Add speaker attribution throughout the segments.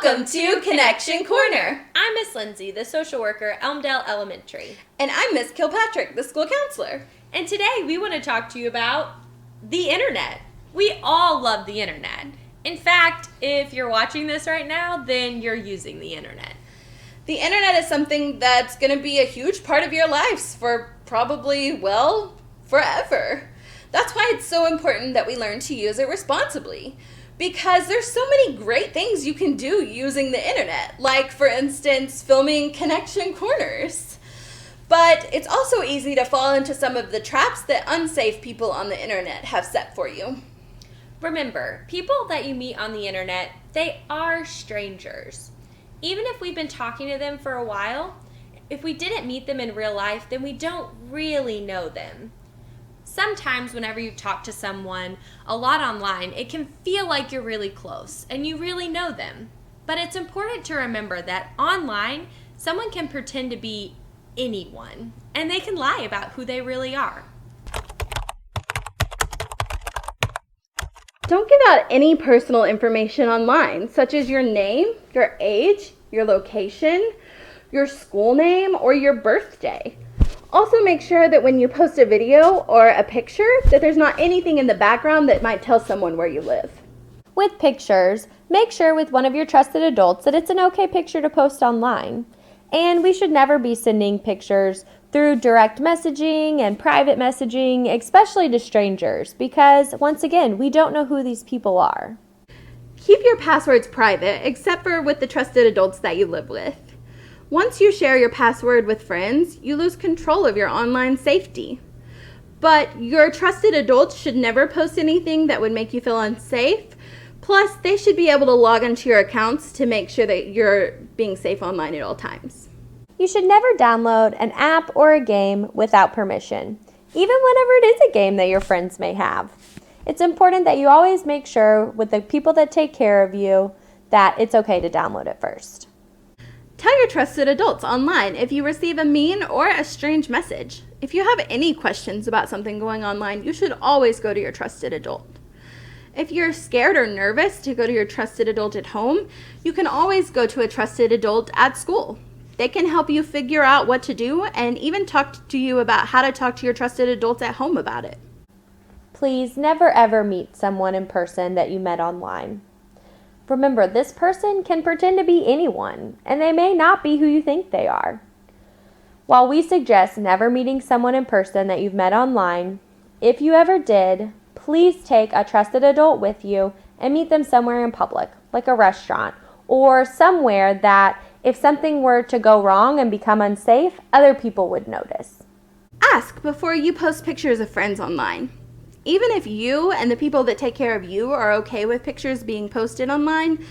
Speaker 1: Welcome to Connection Corner.
Speaker 2: I'm Miss Lindsay, the social worker at Elmdale Elementary.
Speaker 1: And I'm Miss Kilpatrick, the school counselor.
Speaker 2: And today we want to talk to you about the internet. We all love the internet. In fact, if you're watching this right now, then you're using the internet.
Speaker 1: The internet is something that's going to be a huge part of your lives for probably, well, forever. That's why it's so important that we learn to use it responsibly. Because there's so many great things you can do using the internet, like, for instance, filming Connection Corners. But it's also easy to fall into some of the traps that unsafe people on the internet have set for you.
Speaker 2: Remember, people that you meet on the internet, they are strangers. Even if we've been talking to them for a while, if we didn't meet them in real life, then we don't really know them. Sometimes whenever you talk to someone a lot online, it can feel like you're really close and you really know them. But it's important to remember that online, someone can pretend to be anyone and they can lie about who they really are.
Speaker 1: Don't give out any personal information online, such as your name, your age, your location, your school name, or your birthday. Also make sure that when you post a video or a picture that there's not anything in the background that might tell someone where you live.
Speaker 2: With pictures, make sure with one of your trusted adults that it's an okay picture to post online. And we should never be sending pictures through direct messaging and private messaging, especially to strangers, because once again, we don't know who these people are.
Speaker 1: Keep your passwords private, except for with the trusted adults that you live with. Once you share your password with friends, you lose control of your online safety. But your trusted adults should never post anything that would make you feel unsafe. Plus, they should be able to log into your accounts to make sure that you're being safe online at all times.
Speaker 2: You should never download an app or a game without permission, even whenever it is a game that your friends may have. It's important that you always make sure with the people that take care of you that it's okay to download it first.
Speaker 1: Tell your trusted adults online if you receive a mean or a strange message. If you have any questions about something going online, you should always go to your trusted adult. If you're scared or nervous to go to your trusted adult at home, you can always go to a trusted adult at school. They can help you figure out what to do and even talk to you about how to talk to your trusted adults at home about it.
Speaker 2: Please never ever meet someone in person that you met online. Remember, this person can pretend to be anyone, and they may not be who you think they are. While we suggest never meeting someone in person that you've met online, if you ever did, please take a trusted adult with you and meet them somewhere in public, like a restaurant, or somewhere that if something were to go wrong and become unsafe, other people would notice.
Speaker 1: Ask before you post pictures of friends online. Even if you and the people that take care of you are okay with pictures being posted online,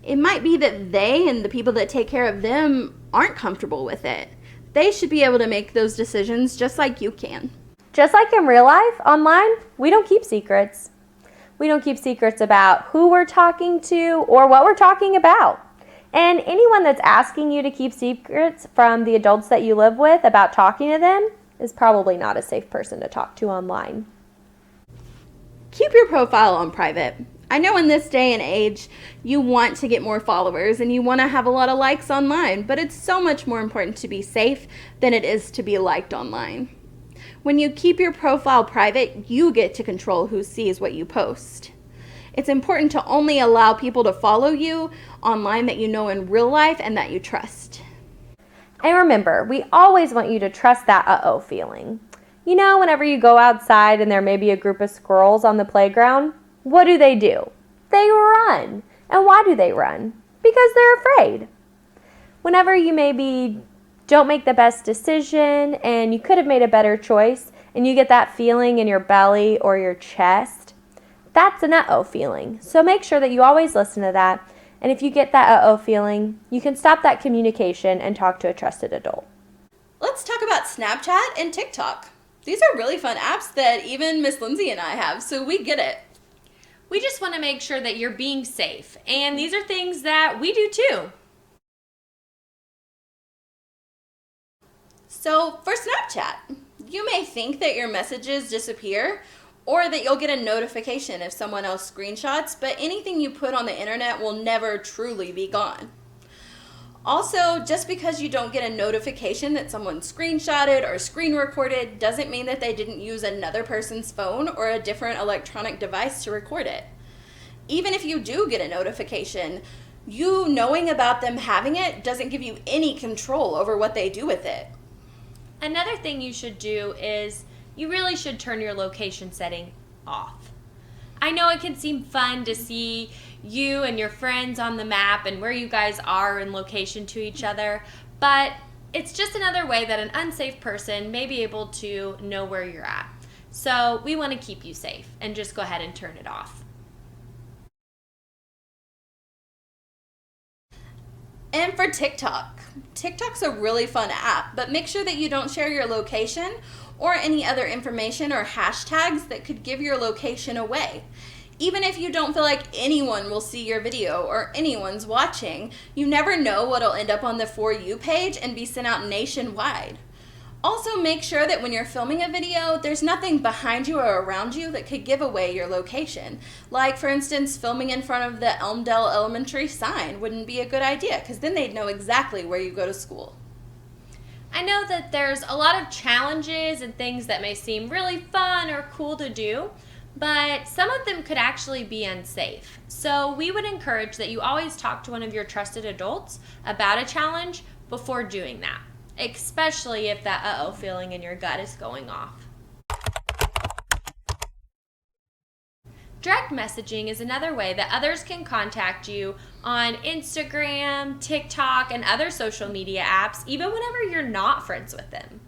Speaker 1: it might be that they and the people that take care of them aren't comfortable with it. They should be able to make those decisions just like you can.
Speaker 2: Just like in real life, online, we don't keep secrets. We don't keep secrets about who we're talking to or what we're talking about. And anyone that's asking you to keep secrets from the adults that you live with about talking to them is probably not a safe person to talk to online.
Speaker 1: Keep your profile on private. I know in this day and age, you want to get more followers and you want to have a lot of likes online, but it's so much more important to be safe than it is to be liked online. When you keep your profile private, you get to control who sees what you post. It's important to only allow people to follow you online that you know in real life and that you trust.
Speaker 2: And remember, we always want you to trust that uh-oh feeling. You know, whenever you go outside and there may be a group of squirrels on the playground, what do? They run. And why do they run? Because they're afraid. Whenever you maybe don't make the best decision and you could have made a better choice and you get that feeling in your belly or your chest, that's an uh-oh feeling. So make sure that you always listen to that. And if you get that uh-oh feeling, you can stop that communication and talk to a trusted adult.
Speaker 1: Let's talk about Snapchat and TikTok. These are really fun apps that even Miss Lindsay and I have, so we get it.
Speaker 2: We just want to make sure that you're being safe, and these are things that we do too.
Speaker 1: So for Snapchat, you may think that your messages disappear or that you'll get a notification if someone else screenshots, but anything you put on the internet will never truly be gone. Also, just because you don't get a notification that someone screenshotted or screen recorded doesn't mean that they didn't use another person's phone or a different electronic device to record it. Even if you do get a notification, you knowing about them having it doesn't give you any control over what they do with it.
Speaker 2: Another thing you should do is you really should turn your location setting off. I know it can seem fun to see you and your friends on the map and where you guys are in location to each other, but it's just another way that an unsafe person may be able to know where you're at. So we want to keep you safe and just go ahead and turn it off.
Speaker 1: And for TikTok. TikTok's a really fun app, but make sure that you don't share your location or any other information or hashtags that could give your location away. Even if you don't feel like anyone will see your video or anyone's watching, you never know what'll end up on the For You page and be sent out nationwide. Also, make sure that when you're filming a video, there's nothing behind you or around you that could give away your location. Like, for instance, filming in front of the Elmdale Elementary sign wouldn't be a good idea, because then they'd know exactly where you go to school.
Speaker 2: I know that there's a lot of challenges and things that may seem really fun or cool to do, but some of them could actually be unsafe. So we would encourage that you always talk to one of your trusted adults about a challenge before doing that, especially if that uh-oh feeling in your gut is going off. Direct messaging is another way that others can contact you on Instagram, TikTok, and other social media apps, even whenever you're not friends with them.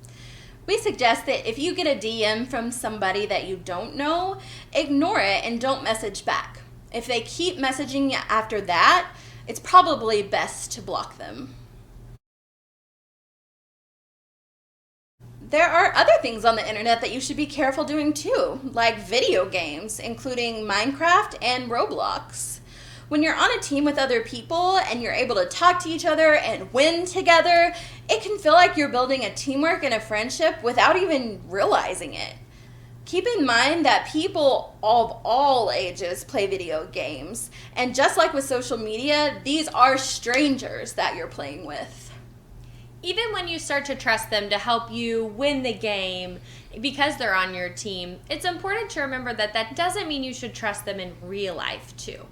Speaker 1: We suggest that if you get a DM from somebody that you don't know, ignore it and don't message back. If they keep messaging you after that, it's probably best to block them. There are other things on the internet that you should be careful doing too, like video games, including Minecraft and Roblox. When you're on a team with other people and you're able to talk to each other and win together, it can feel like you're building a teamwork and a friendship without even realizing it. Keep in mind that people of all ages play video games, and just like with social media, these are strangers that you're playing with.
Speaker 2: Even when you start to trust them to help you win the game because they're on your team, it's important to remember that that doesn't mean you should trust them in real life too.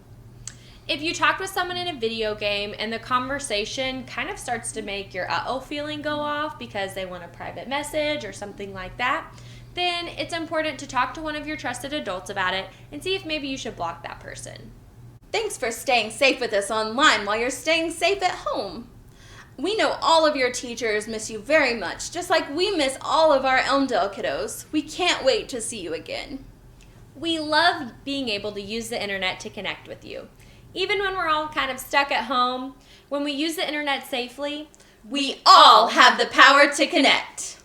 Speaker 2: If you talk with someone in a video game and the conversation kind of starts to make your uh-oh feeling go off because they want a private message or something like that, then it's important to talk to one of your trusted adults about it and see if maybe you should block that person.
Speaker 1: Thanks for staying safe with us online while you're staying safe at home. We know all of your teachers miss you very much, just like we miss all of our Elmdale kiddos. We can't wait to see you again.
Speaker 2: We love being able to use the internet to connect with you. Even when we're all kind of stuck at home, when we use the internet safely,
Speaker 1: we all have the power to connect.